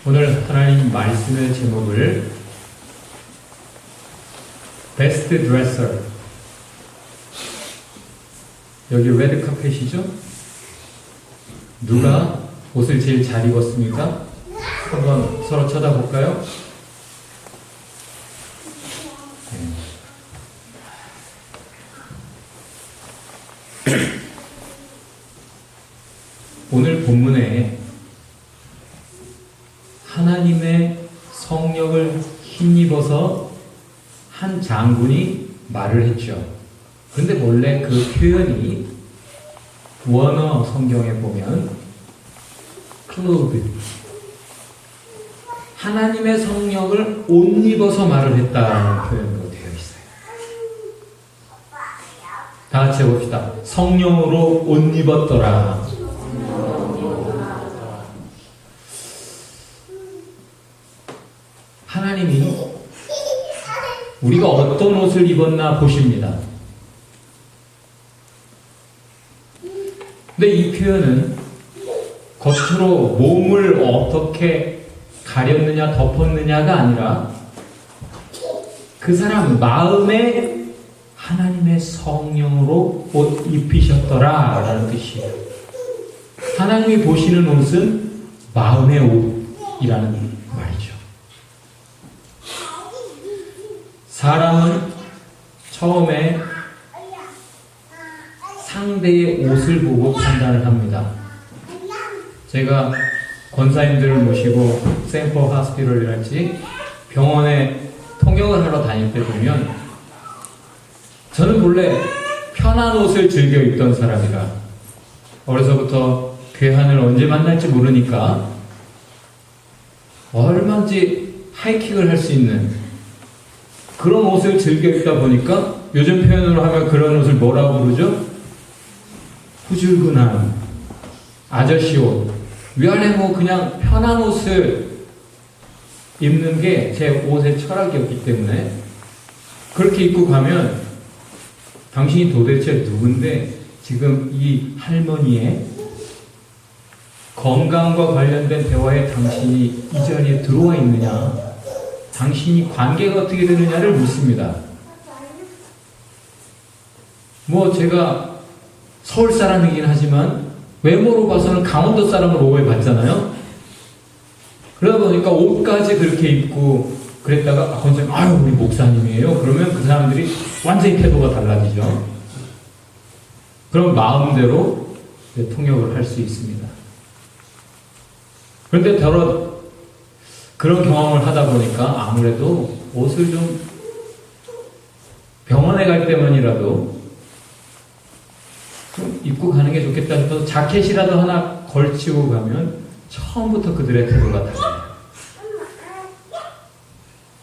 오늘 하나님 말씀의 제목을 Best Dresser, 여기 레드 카펫이죠? 누가 옷을 제일 잘 입었습니까? 한번 서로 쳐다볼까요? 오늘 본문에 하나님의 성령을 힘입어서 한 장군이 말을 했죠. 그런데 원래 그 표현이 원어 성경에 보면 clothed, 하나님의 성령을 옷 입어서 말을 했다는 표현으로 되어 있어요. 다 같이 해봅시다. 성령으로 옷 입었더라. 하나님이 우리가 어떤 옷을 입었나 보십니다. 근데 이 표현은 겉으로 몸을 어떻게 가렸느냐, 덮었느냐가 아니라 그 사람 마음에 하나님의 성령으로 옷 입히셨더라 라는 뜻이에요. 하나님이 보시는 옷은 마음의 옷이라는 말이죠. 사람은 처음에 상대의 옷을 보고 판단을 합니다. 제가 권사님들을 모시고 샘퍼 하스피럴이랄지 병원에 통역을 하러 다닐 때 보면 저는 본래 편한 옷을 즐겨 입던 사람이라 어려서부터 괴한을 언제 만날지 모르니까 얼마든지 하이킥을 할 수 있는 그런 옷을 즐겨 입다 보니까 요즘 표현으로 하면 그런 옷을 뭐라고 부르죠? 후줄근한 아저씨 옷. 위안에 뭐 그냥 편한 옷을 입는 게 제 옷의 철학이었기 때문에 그렇게 입고 가면 당신이 도대체 누군데 지금 이 할머니의 건강과 관련된 대화에 당신이 이 자리에 들어와 있느냐, 당신이 관계가 어떻게 되느냐를 묻습니다. 뭐 제가 서울 사람이긴 하지만 외모로 봐서는 강원도 사람을 오해받잖아요. 그러다 보니까 옷까지 그렇게 입고 그랬다가 권사님, 아유 우리 목사님이에요. 그러면 그 사람들이 완전히 태도가 달라지죠. 그럼 마음대로 통역을 할 수 있습니다. 그런데 그런 경험을 하다 보니까 아무래도 옷을 좀 병원에 갈 때만이라도 좀 입고 가는 게 좋겠다 싶어서 자켓이라도 하나 걸치고 가면 처음부터 그들의 태도가 달라요.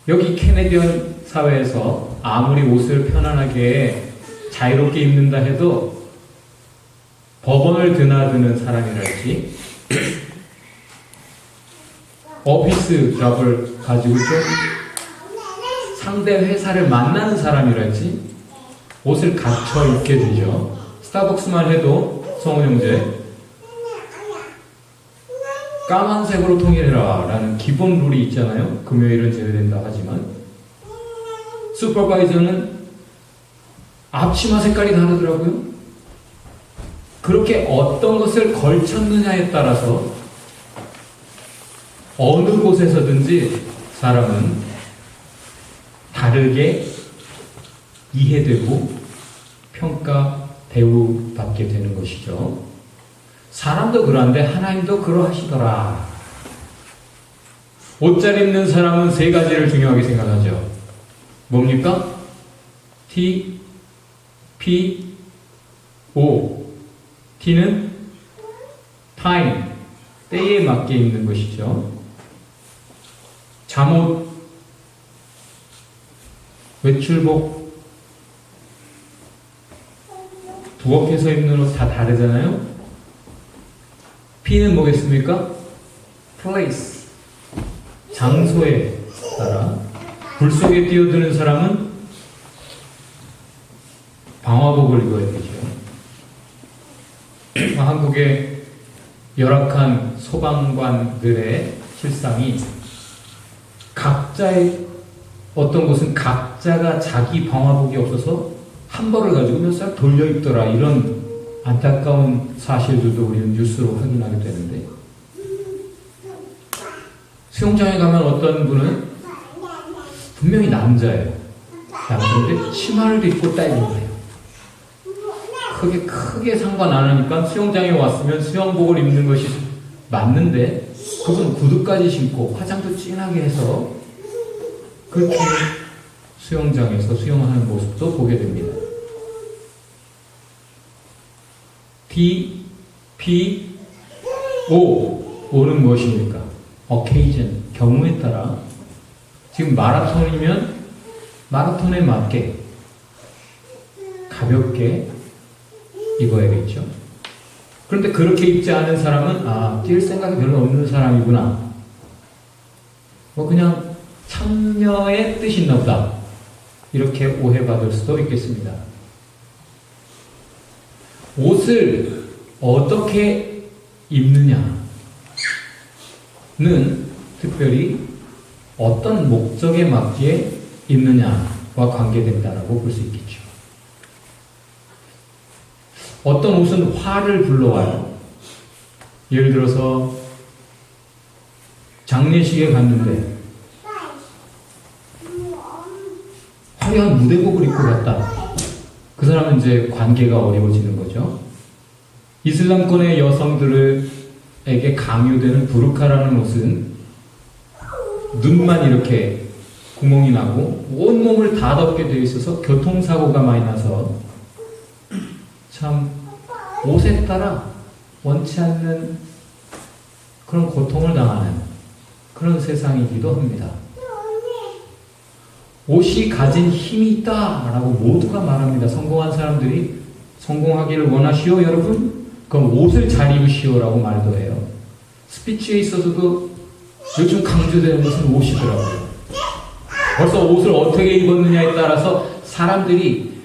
여기 캐네디언 사회에서 아무리 옷을 편안하게 자유롭게 입는다 해도 법원을 드나드는 사람이랄지 오피스 잡을 가지고 좀 상대 회사를 만나는 사람이랄지 옷을 갖춰 입게 되죠. 스타벅스만 해도 성훈 형제 까만색으로 통일해라 라는 기본 룰이 있잖아요. 금요일은 제외된다 하지만 슈퍼바이저는 앞치마 색깔이 다르더라고요. 그렇게 어떤 것을 걸쳤느냐에 따라서 어느 곳에서든지 사람은 다르게 이해되고 평가, 대우받게 되는 것이죠. 사람도 그러한데 하나님도 그러하시더라. 옷 잘 입는 사람은 세 가지를 중요하게 생각하죠. 뭡니까? T, P, O. T는 time, 때에 맞게 입는 것이죠. 잠옷, 외출복, 부엌에서 입는 옷 다 다르잖아요. P는 뭐겠습니까? place, 장소에 따라. 불 속에 뛰어드는 사람은 방화복을 입어야 되죠. 한국의 열악한 소방관들의 실상이 각자의 어떤 곳은 각자가 자기 방화복이 없어서 한 벌을 가지고 몇 살 돌려 입더라, 이런 안타까운 사실들도 우리는 뉴스로 확인하게 되는데, 수영장에 가면 어떤 분은 분명히 남자예요. 남자인데 치마를 입고 다이빙을 해요. 크게 상관 안 하니까 수영장에 왔으면 수영복을 입는 것이 맞는데, 그분 구두까지 신고 화장도 진하게 해서 그렇게 수영장에서 수영하는 모습도 보게 됩니다. O는 무엇입니까? occasion, 경우에 따라. 지금 마라톤이면 마라톤에 맞게 가볍게 입어야겠죠. 그런데 그렇게 입지 않은 사람은 뛸 생각이 별로 없는 사람이구나, 그냥 참여의 뜻이 있나 보다, 이렇게 오해받을 수도 있겠습니다. 옷을 어떻게 입느냐는 특별히 어떤 목적에 맞게 입느냐와 관계된다라고 볼 수 있겠죠. 어떤 옷은 화를 불러와요. 예를 들어서 장례식에 갔는데 화려한 무대복을 입고 갔다. 그 사람은 이제 관계가 어려워지는 거죠. 이슬람권의 여성들에게 강요되는 부르카라는 옷은 눈만 이렇게 구멍이 나고 온몸을 다 덮게 되어 있어서 교통사고가 많이 나서 참 옷에 따라 원치 않는 그런 고통을 당하는 그런 세상이기도 합니다. 옷이 가진 힘이 있다라고 모두가 말합니다. 성공한 사람들이 성공하기를 원하시오 여러분? 그럼 옷을 잘 입으시오라고 말도 해요. 스피치에 있어서도 요즘 강조되는 것은 옷이더라고요. 벌써 옷을 어떻게 입었느냐에 따라서 사람들이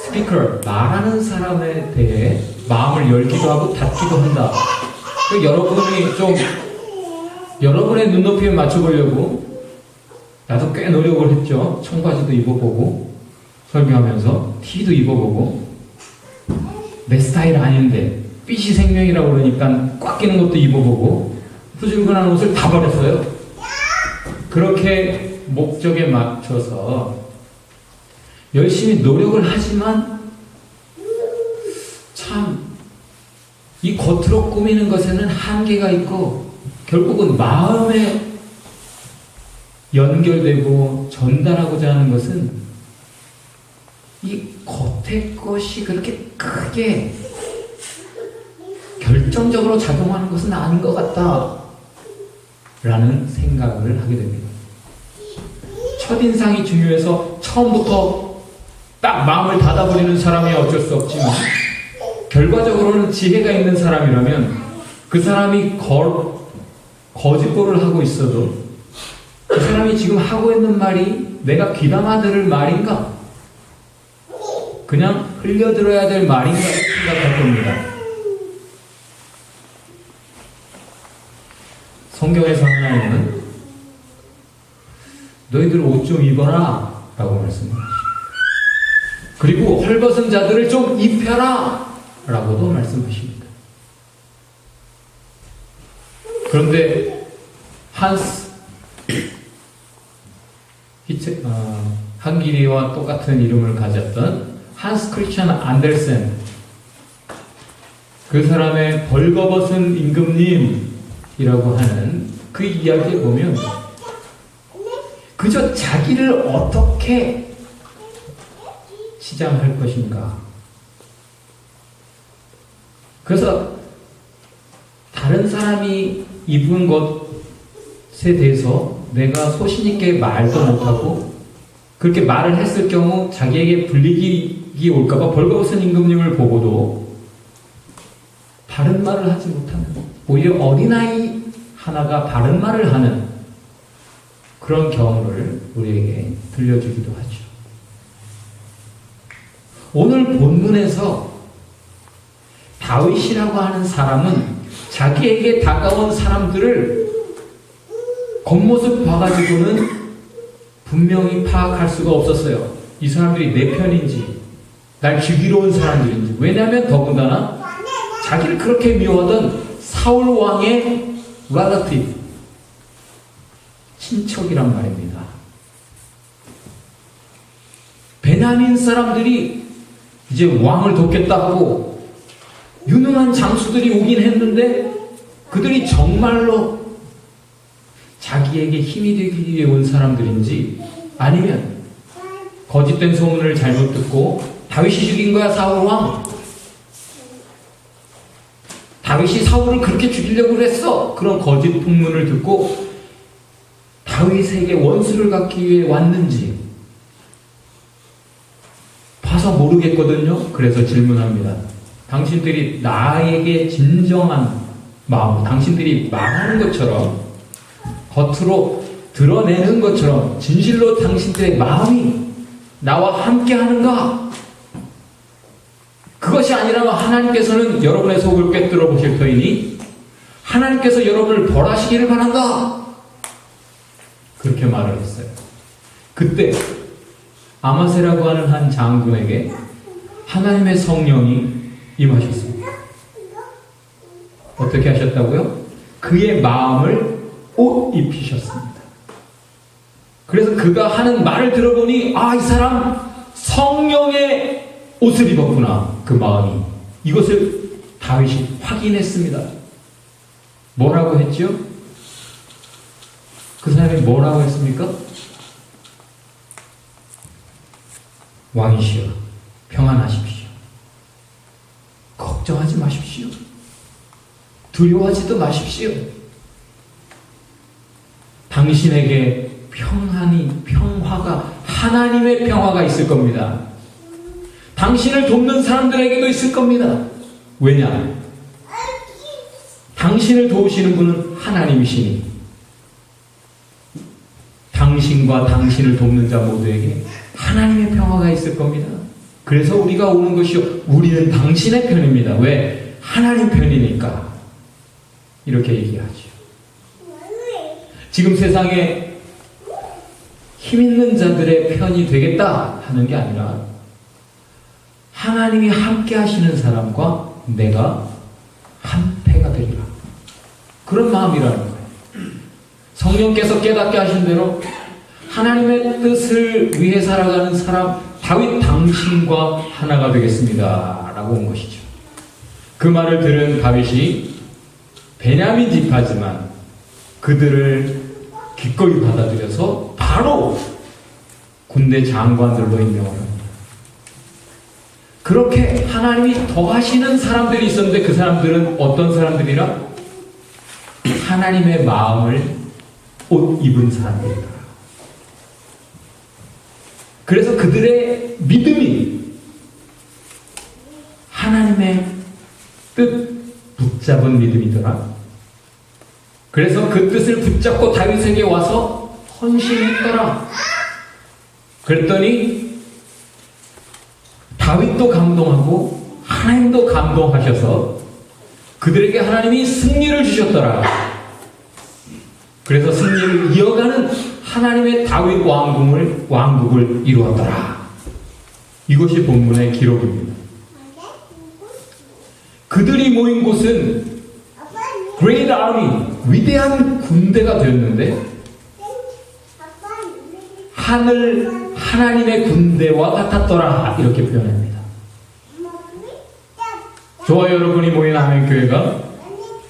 스피커, 말하는 사람에 대해 마음을 열기도 하고 닫기도 한다. 여러분이 좀 여러분의 눈높이에 맞춰보려고 나도 꽤 노력을 했죠. 청바지도 입어보고 설교하면서 티도 입어보고 내 스타일 아닌데 핏이 생명이라고 그러니까 꽉 끼는 것도 입어보고 후줄근한 옷을 다 버렸어요. 그렇게 목적에 맞춰서 열심히 노력을 하지만 참 이 겉으로 꾸미는 것에는 한계가 있고 결국은 마음에 연결되고 전달하고자 하는 것은 이 겉의 것이 그렇게 크게 결정적으로 작용하는 것은 아닌 것 같다 라는 생각을 하게 됩니다. 첫인상이 중요해서 처음부터 딱 마음을 닫아버리는 사람이 어쩔 수 없지만 결과적으로는 지혜가 있는 사람이라면 그 사람이 거짓말을 하고 있어도 그 사람이 지금 하고 있는 말이 내가 귀담아 들을 말인가? 그냥 흘려들어야 될 말인가 생각할 겁니다. 성경에서 하나님은 너희들 옷 좀 입어라 라고 말씀하시죠. 그리고 헐벗은 자들을 좀 입혀라 라고도 말씀하십니다. 그런데 한기리와 똑같은 이름을 가졌던 한스 크리스찬 안델센, 그 사람의 벌거벗은 임금님이라고 하는 그 이야기에 보면 그저 자기를 어떻게 치장할 것인가, 그래서 다른 사람이 입은 것에 대해서 내가 소신있게 말도 못하고 그렇게 말을 했을 경우 자기에게 불이익이 올까봐 벌거벗은 임금님을 보고도 바른 말을 하지 못하는, 오히려 어린아이 하나가 바른 말을 하는 그런 경우를 우리에게 들려주기도 하죠. 오늘 본문에서 다윗이라고 하는 사람은 자기에게 다가온 사람들을 겉모습 봐가지고는 분명히 파악할 수가 없었어요. 이 사람들이 내 편인지, 날 죽이러 온 사람들인지. 왜냐하면 더군다나 자기를 그렇게 미워하던 사울 왕의 relative, 친척이란 말입니다. 베냐민 사람들이 이제 왕을 돕겠다 하고 유능한 장수들이 오긴 했는데 그들이 정말로 자기에게 힘이 되기 위해 온 사람들인지 아니면 거짓된 소문을 잘못 듣고 다윗이 죽인 거야 사울 왕. 다윗이 사울을 그렇게 죽이려고 했어. 그런 거짓 풍문을 듣고 다윗에게 원수를 갖기 위해 왔는지 봐서 모르겠거든요. 그래서 질문합니다. 당신들이 나에게 진정한 마음, 당신들이 말하는 것처럼 겉으로 드러내는 것처럼 진실로 당신들의 마음이 나와 함께 하는가? 그것이 아니라면 하나님께서는 여러분의 속을 꿰뚫어 보실 터이니 하나님께서 여러분을 벌하시기를 바란다. 그렇게 말을 했어요. 그때 아마세라고 하는 한 장군에게 하나님의 성령이 임하셨습니다. 어떻게 하셨다고요? 그의 마음을 옷 입히셨습니다. 그래서 그가 하는 말을 들어보니 이 사람 성령의 옷을 입었구나. 그 마음이. 이것을 다윗이 확인했습니다. 뭐라고 했죠? 그 사람이 뭐라고 했습니까? 왕이시여, 평안하십시오. 걱정하지 마십시오. 두려워하지도 마십시오. 당신에게 평화가, 하나님의 평화가 있을 겁니다. 당신을 돕는 사람들에게도 있을 겁니다. 왜냐? 당신을 도우시는 분은 하나님이시니 당신과 당신을 돕는 자 모두에게 하나님의 평화가 있을 겁니다. 그래서 우리가 오는 것이요, 우리는 당신의 편입니다. 왜? 하나님 편이니까. 이렇게 얘기하죠. 지금 세상에 힘 있는 자들의 편이 되겠다 하는 게 아니라 하나님이 함께 하시는 사람과 내가 한패가 되리라. 그런 마음이라는 거예요. 성령께서 깨닫게 하신 대로 하나님의 뜻을 위해 살아가는 사람 다윗 당신과 하나가 되겠습니다 라고 온 것이죠. 그 말을 들은 다윗이 베냐민 지파지만 그들을 기꺼이 받아들여서 바로 군대 장관들로 임명을 합니다. 그렇게 하나님이 더하시는 사람들이 있었는데 그 사람들은 어떤 사람들이라? 하나님의 마음을 옷 입은 사람들이다. 그래서 그들의 믿음이 하나님의 뜻 붙잡은 믿음이더라. 그래서 그 뜻을 붙잡고 다윗에게 와서 헌신했더라. 그랬더니 다윗도 감동하고 하나님도 감동하셔서 그들에게 하나님이 승리를 주셨더라. 그래서 승리를 이어가는 하나님의 다윗 왕국을 이루었더라. 이것이 본문의 기록입니다. 그들이 모인 곳은 Great Army, 위대한 군대가 되었는데 하나님의 군대와 같았더라. 이렇게 표현합니다. 저와 여러분이 모인 하나님교회가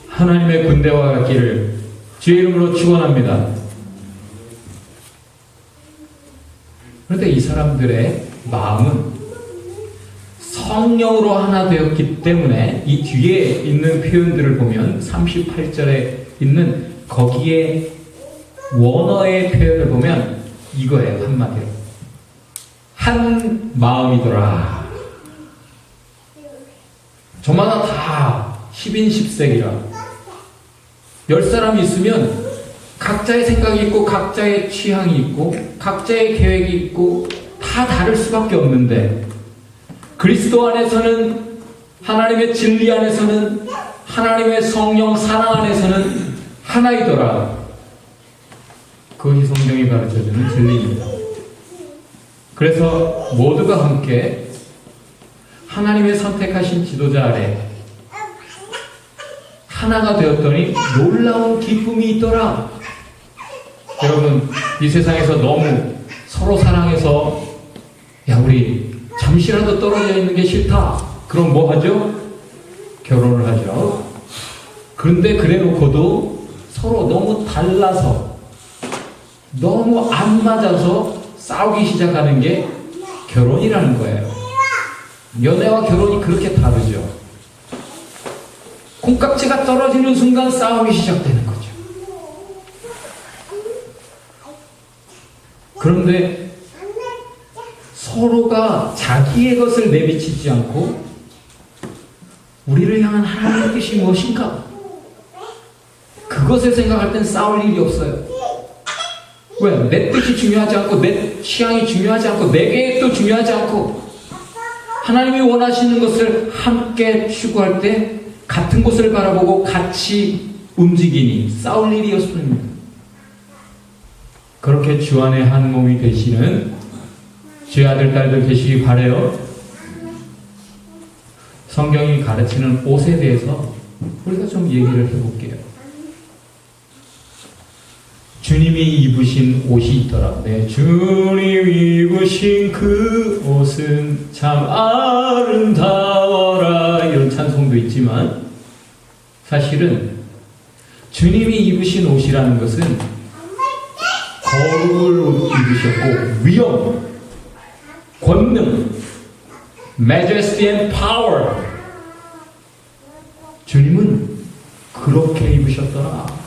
하나님의 군대와 같기를 주의 이름으로 축원합니다. 그런데 이 사람들의 마음은 성령으로 하나 되었기 때문에 이 뒤에 있는 표현들을 보면 38절에 있는 거기에 원어의 표현을 보면 이거예요. 한마디로 한 마음이더라. 저마다 다 10인 10색이라 10사람이 있으면 각자의 생각이 있고 각자의 취향이 있고 각자의 계획이 있고 다 다를 수밖에 없는데 그리스도 안에서는 하나님의 진리 안에서는 하나님의 성령 사랑 안에서는 하나이더라. 그것이 성경이 가르쳐주는 진리입니다. 그래서 모두가 함께 하나님의 선택하신 지도자 아래 하나가 되었더니 놀라운 기쁨이 있더라. 여러분, 이 세상에서 너무 서로 사랑해서 야, 우리 잠시라도 떨어져 있는 게 싫다. 그럼 뭐 하죠? 결혼을 하죠. 그런데 그래 놓고도 서로 너무 달라서 너무 안 맞아서 싸우기 시작하는 게 결혼이라는 거예요. 연애와 결혼이 그렇게 다르죠. 콩깍지가 떨어지는 순간 싸움이 시작되는 거죠. 그런데 서로가 자기의 것을 내비치지 않고 우리를 향한 하나님의 뜻이 무엇인가? 그것을 생각할 땐 싸울 일이 없어요. 왜? 내 뜻이 중요하지 않고 내 취향이 중요하지 않고 내 계획도 중요하지 않고 하나님이 원하시는 것을 함께 추구할 때 같은 곳을 바라보고 같이 움직이니 싸울 일이 없습니다. 그렇게 주 안에 한 몸이 되시는 주의 아들, 딸들 되시기 바라요. 성경이 가르치는 옷에 대해서 우리가 좀 얘기를 해볼게요. 주님이 입으신 옷이 있더라. 네, 주님이 입으신 그 옷은 참 아름다워라. 이런 찬송도 있지만 사실은 주님이 입으신 옷이라는 것은 거룩을 입으셨고 위엄, 권능, majesty and power. 주님은 그렇게 입으셨더라.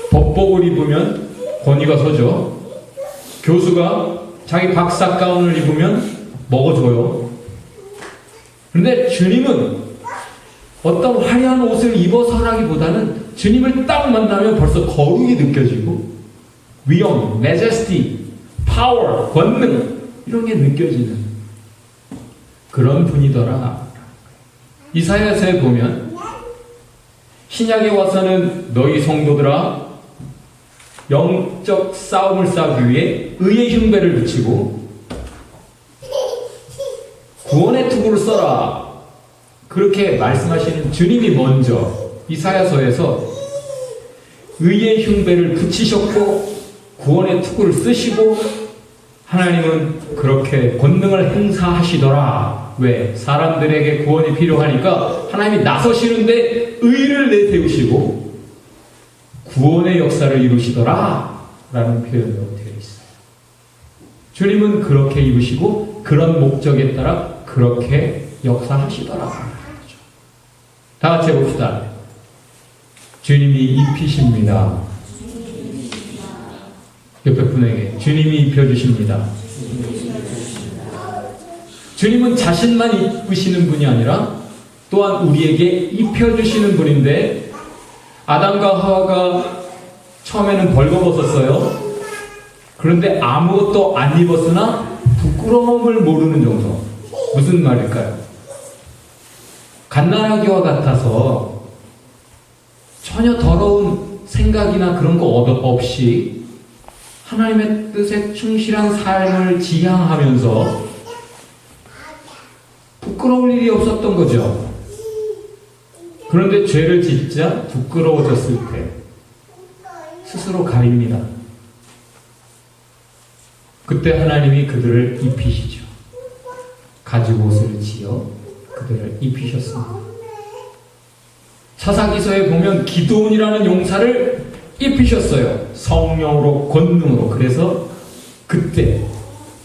법복을 입으면 권위가 서죠. 교수가 자기 박사 가운을 입으면 먹어줘요. 그런데 주님은 어떤 화려한 옷을 입어서라기보다는 주님을 딱 만나면 벌써 거룩이 느껴지고 위엄, majesty, power, 권능 이런 게 느껴지는 그런 분이더라. 이사야서에 보면 신약에 와서는 너희 성도들아 영적 싸움을 싸우기 위해 의의 흉배를 붙이고 구원의 투구를 써라. 그렇게 말씀하시는 주님이 먼저 이사야서에서 의의 흉배를 붙이셨고 구원의 투구를 쓰시고 하나님은 그렇게 권능을 행사하시더라. 왜? 사람들에게 구원이 필요하니까 하나님이 나서시는데 의를 내세우시고 구원의 역사를 이루시더라 라는 표현으로 되어 있어요. 주님은 그렇게 입으시고 그런 목적에 따라 그렇게 역사하시더라. 다 같이 해봅시다. 주님이 입히십니다. 옆에 분에게 주님이 입혀주십니다. 주님은 자신만 입으시는 분이 아니라 또한 우리에게 입혀주시는 분인데 아담과 하와가 처음에는 벌거벗었어요. 그런데 아무것도 안 입었으나 부끄러움을 모르는 정도. 무슨 말일까요? 갓난아기와 같아서 전혀 더러운 생각이나 그런 거 없이 하나님의 뜻에 충실한 삶을 지향하면서 부끄러울 일이 없었던 거죠. 그런데 죄를 짓자 부끄러워졌을 때 스스로 가립니다. 그때 하나님이 그들을 입히시죠. 가죽 옷을 지어 그들을 입히셨습니다. 사사기서에 보면 기드온이라는 용사를 입히셨어요. 성령으로 권능으로. 그래서 그때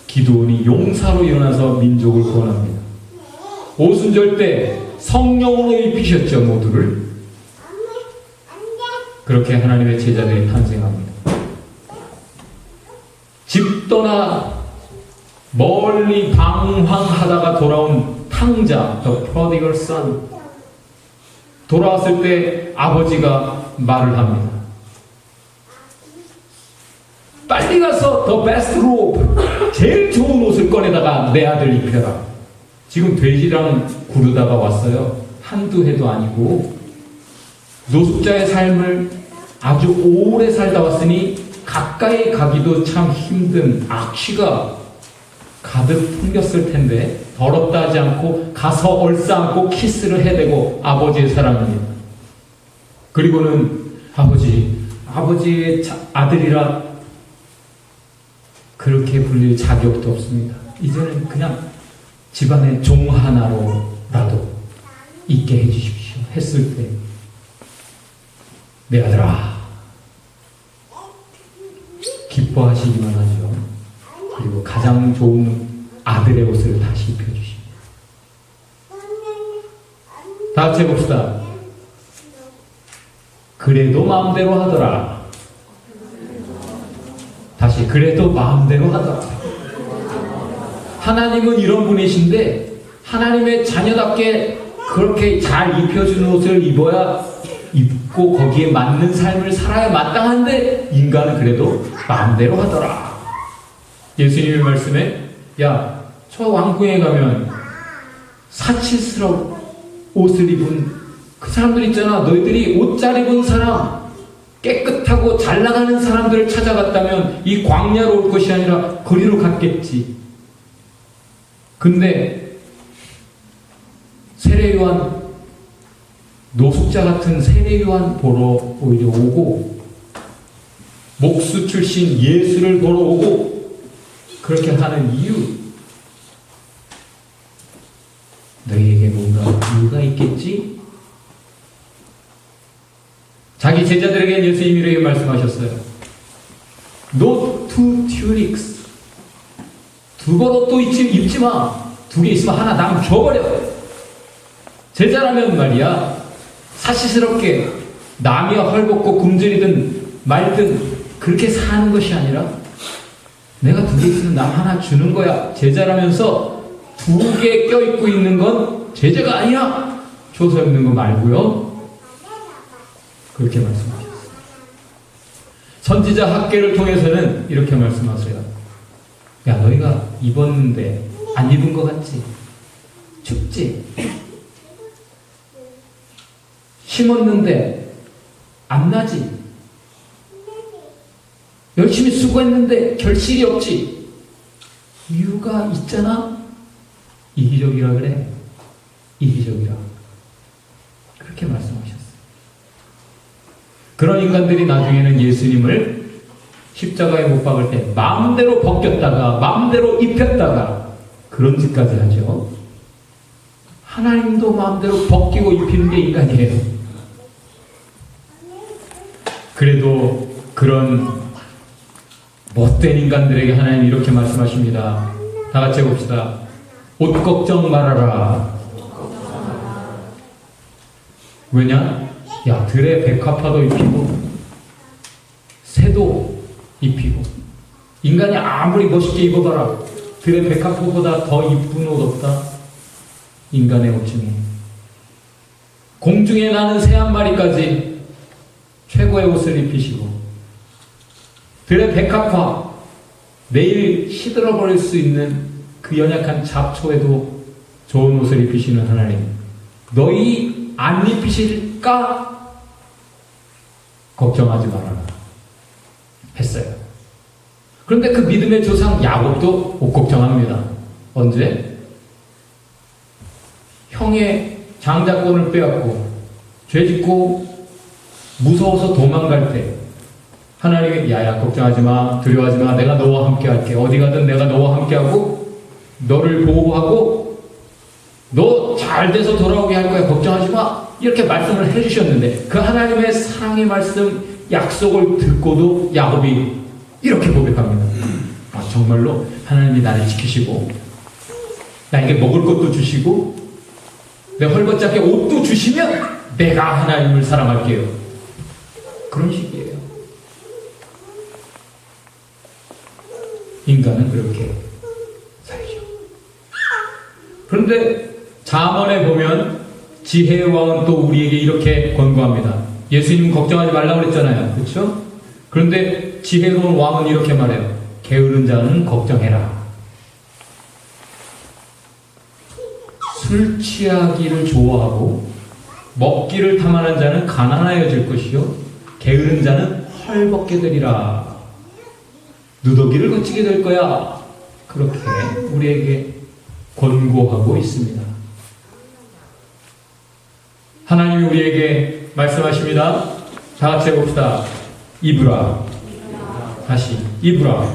기드온이 용사로 일어나서 민족을 구원합니다. 오순절 때 성령으로 입히셨죠, 모두를. 그렇게 하나님의 제자들이 탄생합니다. 집 떠나 멀리 방황하다가 돌아온 탕자, the prodigal son. 돌아왔을 때 아버지가 말을 합니다. 빨리 가서 the best robe, 제일 좋은 옷을 꺼내다가 내 아들 입혀라. 지금 돼지랑 구르다가 왔어요. 한두 해도 아니고 노숙자의 삶을 아주 오래 살다 왔으니 가까이 가기도 참 힘든 악취가 가득 풍겼을 텐데 더럽다 하지 않고 가서 얼싸안고 키스를 해대고 아버지의 사랑입니다. 그리고는 아버지의 아들이라 그렇게 불릴 자격도 없습니다. 이제는 그냥 집안의 종 하나로라도 있게 해주십시오 했을 때 내 아들아 기뻐하시기만 하죠. 그리고 가장 좋은 아들의 옷을 다시 입혀주십니다. 다 같이 해봅시다. 그래도 마음대로 하더라. 다시 그래도 마음대로 하더라. 하나님은 이런 분이신데 하나님의 자녀답게 그렇게 잘 입혀주는 옷을 입어야 입고 거기에 맞는 삶을 살아야 마땅한데 인간은 그래도 마음대로 하더라. 예수님의 말씀에 야, 저 왕궁에 가면 사치스러운 옷을 입은 그 사람들 있잖아. 너희들이 옷 잘 입은 사람, 깨끗하고 잘 나가는 사람들을 찾아갔다면 이 광야로 올 것이 아니라 거리로 갔겠지. 근데 세례요한 노숙자 같은 세례요한 보러 오히려 오고 목수 출신 예수를 보러 오고 그렇게 하는 이유, 너희에게 뭔가 이유가 있겠지? 자기 제자들에게 예수님이 이렇게 말씀하셨어요. Not two tunics. 두 벌 옷도 입지 마. 두 개 있으면 하나 남 줘버려. 제자라면 말이야, 사치스럽게 남이 헐벗고 굶주리든 말든 그렇게 사는 것이 아니라 내가 두 개 있으면 남 하나 주는 거야. 제자라면서 두 개 껴입고 있는 건 제자가 아니야. 줘서 입는 거 말고요. 그렇게 말씀하셨어요. 선지자 학계를 통해서는 이렇게 말씀하세요. 야, 너희가 입었는데 안 입은 것 같지? 춥지? 심었는데 안 나지? 열심히 수고했는데 결실이 없지? 이유가 있잖아? 이기적이라 그래. 이기적이라. 그렇게 말씀하셨어요. 그런 인간들이 나중에는 예수님을 십자가에 못 박을 때 마음대로 벗겼다가 마음대로 입혔다가 그런 짓까지 하죠. 하나님도 마음대로 벗기고 입히는 게 인간이에요. 그래도 그런 못된 인간들에게 하나님 이렇게 말씀하십니다. 다 같이 해봅시다. 옷 걱정 말아라. 왜냐? 야, 들에 백합화도 입히고 새도 입히고 인간이 아무리 멋있게 입어봐라 들에 백합화보다 더 이쁜 옷 없다. 인간의 옷 중에 공중에 나는 새 한 마리까지 최고의 옷을 입히시고 들의 백합화 내일 시들어버릴 수 있는 그 연약한 잡초에도 좋은 옷을 입히시는 하나님, 너희 안 입히실까? 걱정하지 말아라 했어요. 그런데 그 믿음의 조상 야곱도 옷 걱정합니다. 언제? 형의 장자권을 빼앗고 죄짓고 무서워서 도망갈 때 하나님이 야야 걱정하지 마, 두려워하지 마, 내가 너와 함께 할게. 어디 가든 내가 너와 함께 하고 너를 보호하고 너 잘 돼서 돌아오게 할 거야. 걱정하지 마. 이렇게 말씀을 해주셨는데 그 하나님의 사랑의 말씀, 약속을 듣고도 야곱이 이렇게 고백합니다. 아, 정말로 하나님이 나를 지키시고 나에게 먹을 것도 주시고 내 헐벗자게 옷도 주시면 내가 하나님을 사랑할게요. 그런 식이에요. 인간은 그렇게 살죠. 그런데 잠언에 보면 지혜의 왕은 또 우리에게 이렇게 권고합니다. 예수님은 걱정하지 말라고 그랬잖아요. 그렇죠? 그런데 지혜로운 왕은 이렇게 말해요. 게으른 자는 걱정해라. 술 취하기를 좋아하고 먹기를 탐하는 자는 가난하여질 것이요 게으른 자는 헐벗게 되리라. 누더기를 거치게 될 거야. 그렇게 우리에게 권고하고 있습니다. 하나님이 우리에게 말씀하십니다. 다 같이 해봅시다. 입으라. 다시 입으라.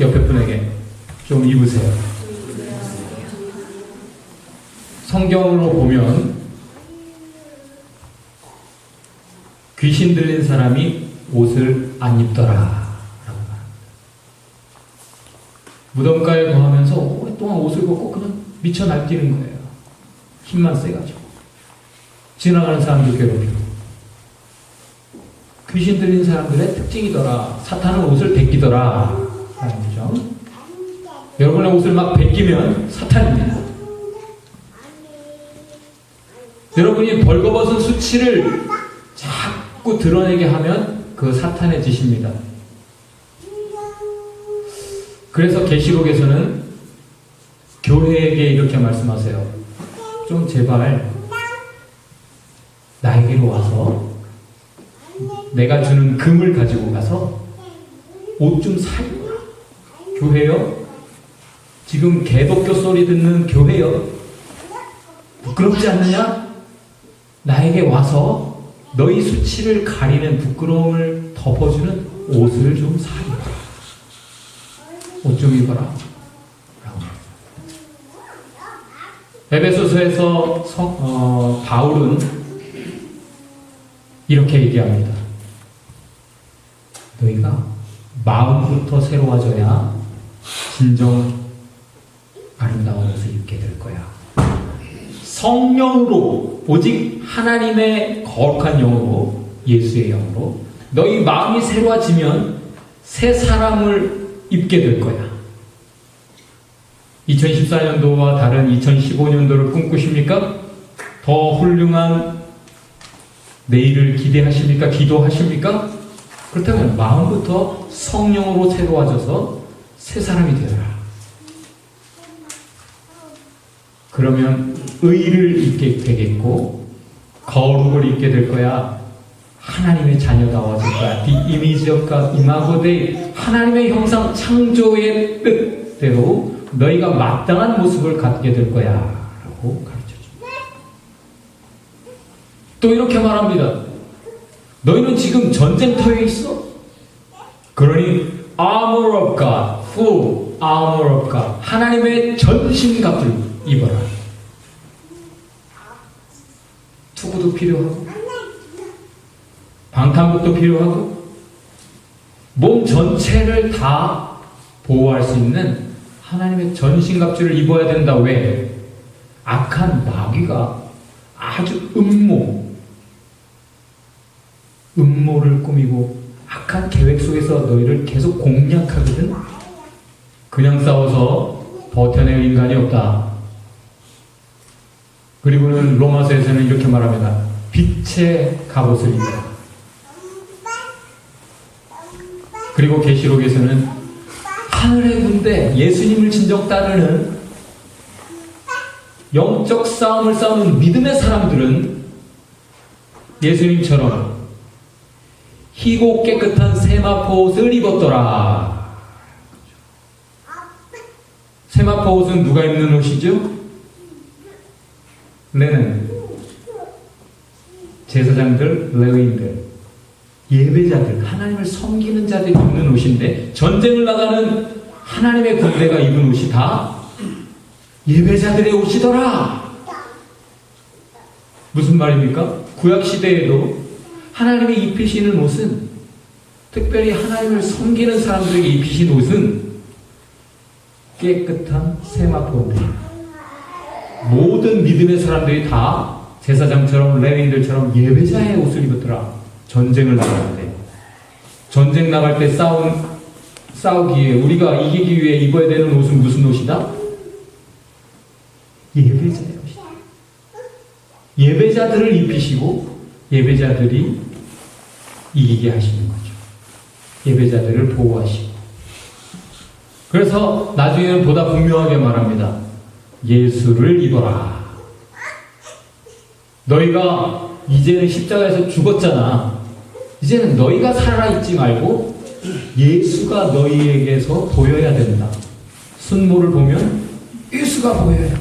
옆에 분에게 좀 입으세요. 성경으로 보면 귀신 들린 사람이 옷을 안 입더라 라고 말합니다. 무덤가에 거하면서 오랫동안 옷을 벗고 그냥 미쳐 날뛰는 거예요. 힘만 세가지고 지나가는 사람도 괴롭히고. 귀신 들린 사람들의 특징이더라. 사탄은 옷을 벗기더라 라는 거죠. 여러분의 옷을 막 벗기면 사탄입니다. 여러분이 벌거벗은 수치를 자꾸 드러내게 하면 그 사탄의 짓입니다. 그래서 계시록에서는 교회에게 이렇게 말씀하세요. 좀 제발 나에게로 와서 내가 주는 금을 가지고 가서 옷 좀 사입어라. 교회요? 지금 개독교 소리 듣는 교회요? 부끄럽지 않느냐? 나에게 와서 너희 수치를 가리는 부끄러움을 덮어주는 옷을 좀 사입어라. 옷 좀 입어라. 에베소서에서 바울은 이렇게 얘기합니다. 너희가 마음부터 새로워져야 진정 아름다운 옷을 입게 될 거야. 성령으로, 오직 하나님의 거룩한 영으로, 예수의 영으로 너희 마음이 새로워지면 새 사람을 입게 될 거야. 2014년도와 다른 2015년도를 꿈꾸십니까? 더 훌륭한 내일을 기대하십니까? 기도하십니까? 그렇다면 마음부터 성령으로 새로워져서 새 사람이 되어라. 그러면 의를 입게 되겠고 거룩을 입게 될 거야. 하나님의 자녀다워질 거야. The image of God, imago Dei. 하나님의 형상 창조의 뜻대로 너희가 마땅한 모습을 갖게 될 거야 라고 가르쳐줍니다. 또 이렇게 말합니다. 너희는 지금 전쟁터에 있어. 그러니 armor of God, full armor of God. 하나님의 전신갑을 입어라. 투구도 필요하고 방탄복도 필요하고 몸 전체를 다 보호할 수 있는 하나님의 전신갑주를 입어야 된다. 왜? 악한 마귀가 아주 음모를 꾸미고 악한 계획 속에서 너희를 계속 공략하거든. 그냥 싸워서 버텨낼 인간이 없다. 그리고는 로마서에서는 이렇게 말합니다. 빛의 갑옷을 입어라. 그리고 계시록에서는 하늘의 군대, 예수님을 진정 따르는 영적 싸움을 싸우는 믿음의 사람들은 예수님처럼 희고 깨끗한 세마포 옷을 입었더라. 세마포 옷은 누가 입는 옷이죠? 레는 제사장들, 레위인들, 예배자들, 하나님을 섬기는 자들이 입는 옷인데 전쟁을 나가는 하나님의 군대가 입은 옷이 다 예배자들의 옷이더라. 무슨 말입니까? 구약시대에도 하나님이 입히시는 옷은, 특별히 하나님을 섬기는 사람들에게 입히신 옷은 깨끗한 세마포입니다. 모든 믿음의 사람들이 다 제사장처럼 레위인들처럼 예배자의 옷을 입었더라. 전쟁을 나갈 때, 전쟁 나갈 때 싸우기에 우리가 이기기 위해 입어야 되는 옷은 무슨 옷이다? 예배자의 옷이다. 예배자들을 입히시고 예배자들이 이기게 하시는 거죠. 예배자들을 보호하시고. 그래서 나중에는 보다 분명하게 말합니다. 예수를 입어라. 너희가 이제는 십자가에서 죽었잖아. 이제는 너희가 살아있지 말고 예수가 너희에게서 보여야 된다. 순모를 보면 예수가 보여야 돼.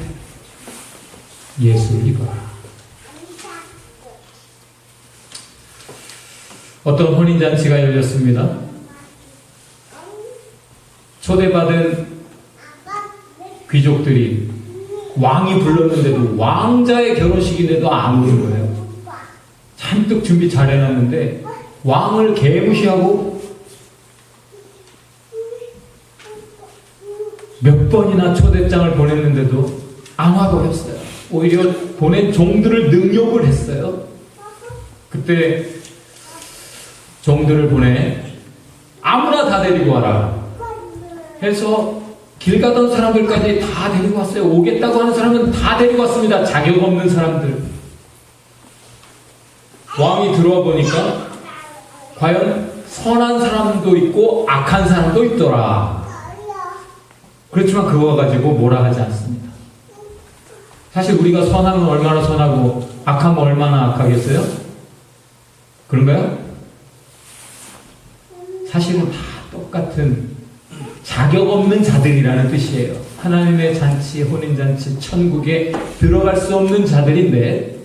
예수를 입어라. 어떤 혼인잔치가 열렸습니다. 초대받은 귀족들이 왕이 불렀는데도, 왕자의 결혼식인데도 안 오는 거예요. 잔뜩 준비 잘 해놨는데 왕을 개무시하고 몇 번이나 초대장을 보냈는데도 안 와버렸어요. 오히려 보낸 종들을 능욕을 했어요. 그때 종들을 보내 아무나 다 데리고 와라 해서 길 가던 사람들까지 다 데리고 왔어요. 오겠다고 하는 사람은 다 데리고 왔습니다. 자격 없는 사람들. 왕이 들어와 보니까 과연 선한 사람도 있고 악한 사람도 있더라. 그렇지만 그거 가지고 뭐라 하지 않습니다. 사실 우리가 선하면 얼마나 선하고 악하면 얼마나 악하겠어요? 그런가요? 사실은 다 똑같은 자격 없는 자들이라는 뜻이에요. 하나님의 잔치, 혼인잔치, 천국에 들어갈 수 없는 자들인데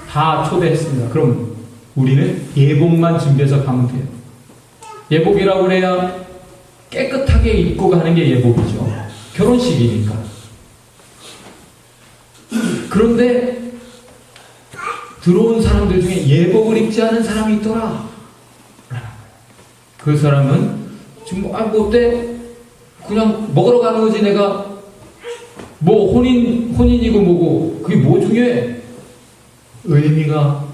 다 초대했습니다. 그럼 우리는 예복만 준비해서 가면 돼요. 예복이라고 그래야 깨끗하게 입고 가는 게 예복이죠. 결혼식이니까. 그런데 들어온 사람들 중에 예복을 입지 않은 사람이 있더라. 그 사람은 지금 뭐 어때? 그냥 먹으러 가는 거지. 내가 뭐 혼인이고 뭐고 그게 뭐 중요해? 의미가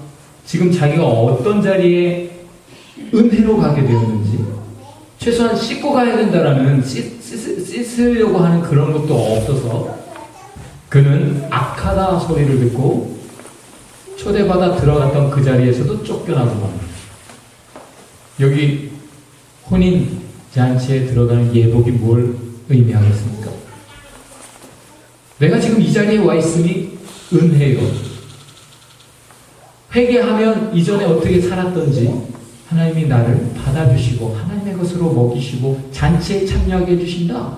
지금 자기가 어떤 자리에 은혜로 가게 되었는지, 최소한 씻고 가야 된다라는 씻으려고 하는 그런 것도 없어서 그는 악하다 소리를 듣고 초대받아 들어갔던 그 자리에서도 쫓겨나고 맙니다. 여기 혼인 잔치에 들어가는 예복이 뭘 의미하겠습니까? 내가 지금 이 자리에 와 있으니 은혜요. 회개하면 이전에 어떻게 살았던지 하나님이 나를 받아주시고 하나님의 것으로 먹이시고 잔치에 참여하게 해주신다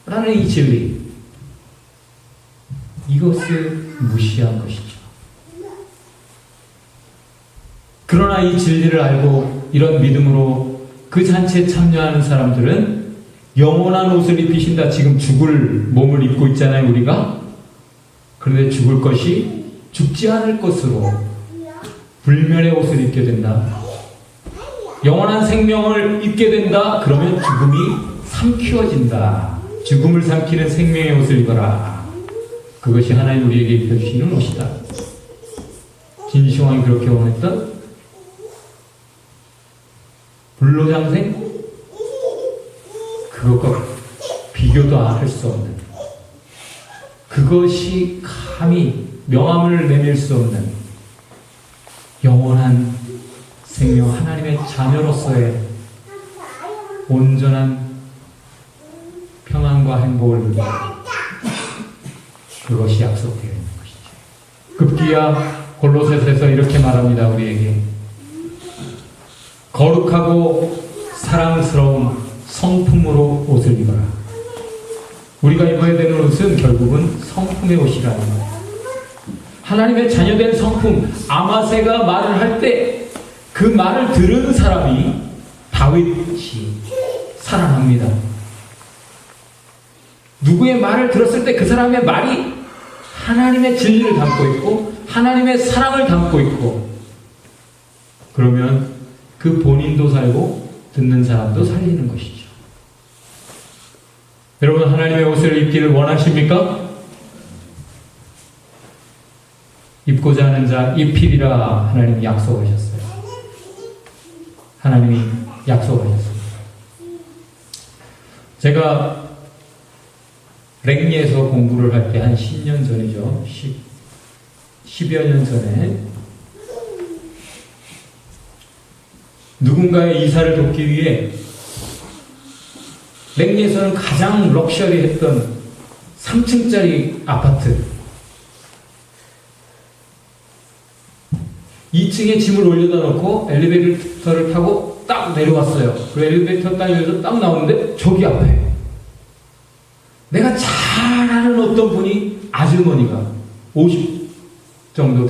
라는 이 진리, 이것을 무시한 것이죠. 그러나 이 진리를 알고 이런 믿음으로 그 잔치에 참여하는 사람들은 영원한 옷을 입히신다. 지금 죽을 몸을 입고 있잖아요, 우리가. 그런데 죽을 것이 죽지 않을 것으로 불멸의 옷을 입게 된다. 영원한 생명을 입게 된다. 그러면 죽음이 삼키워진다. 죽음을 삼키는 생명의 옷을 입어라. 그것이 하나님 우리에게 입혀주시는 옷이다. 진시황이 그렇게 원했던 불로장생, 그것과 비교도 할 수 없는, 그것이 감히 명함을 내밀 수 없는 영원한 생명, 하나님의 자녀로서의 온전한 평안과 행복을 누리는, 그것이 약속되어 있는 것이죠. 급기야 골로새서에서 이렇게 말합니다. 우리에게 거룩하고 사랑스러운 성품으로 옷을 입어라. 우리가 입어야 되는 옷은 결국은 성품의 옷이라는 거예요. 하나님의 자녀된 성품. 아마세가 말을 할 때 그 말을 들은 사람이 다윗이 살아납니다. 누구의 말을 들었을 때 그 사람의 말이 하나님의 진리를 담고 있고 하나님의 사랑을 담고 있고, 그러면 그 본인도 살고 듣는 사람도 살리는 것이죠. 여러분, 하나님의 옷을 입기를 원하십니까? 입고자 하는 자 입히리라 하나님이 약속하셨어요. 하나님이 약속하셨습니다. 제가 랭리에서 공부를 할 때 한 10년 전이죠. 10여 년 전에 누군가의 이사를 돕기 위해 랭리에서는 가장 럭셔리했던 3층짜리 아파트 2층에 짐을 올려다 놓고 엘리베이터를 타고 딱 내려왔어요. 그 엘리베이터 딱 열어서 딱 나오는데 저기 앞에 내가 잘 아는 어떤 분이 아주머니가 50 정도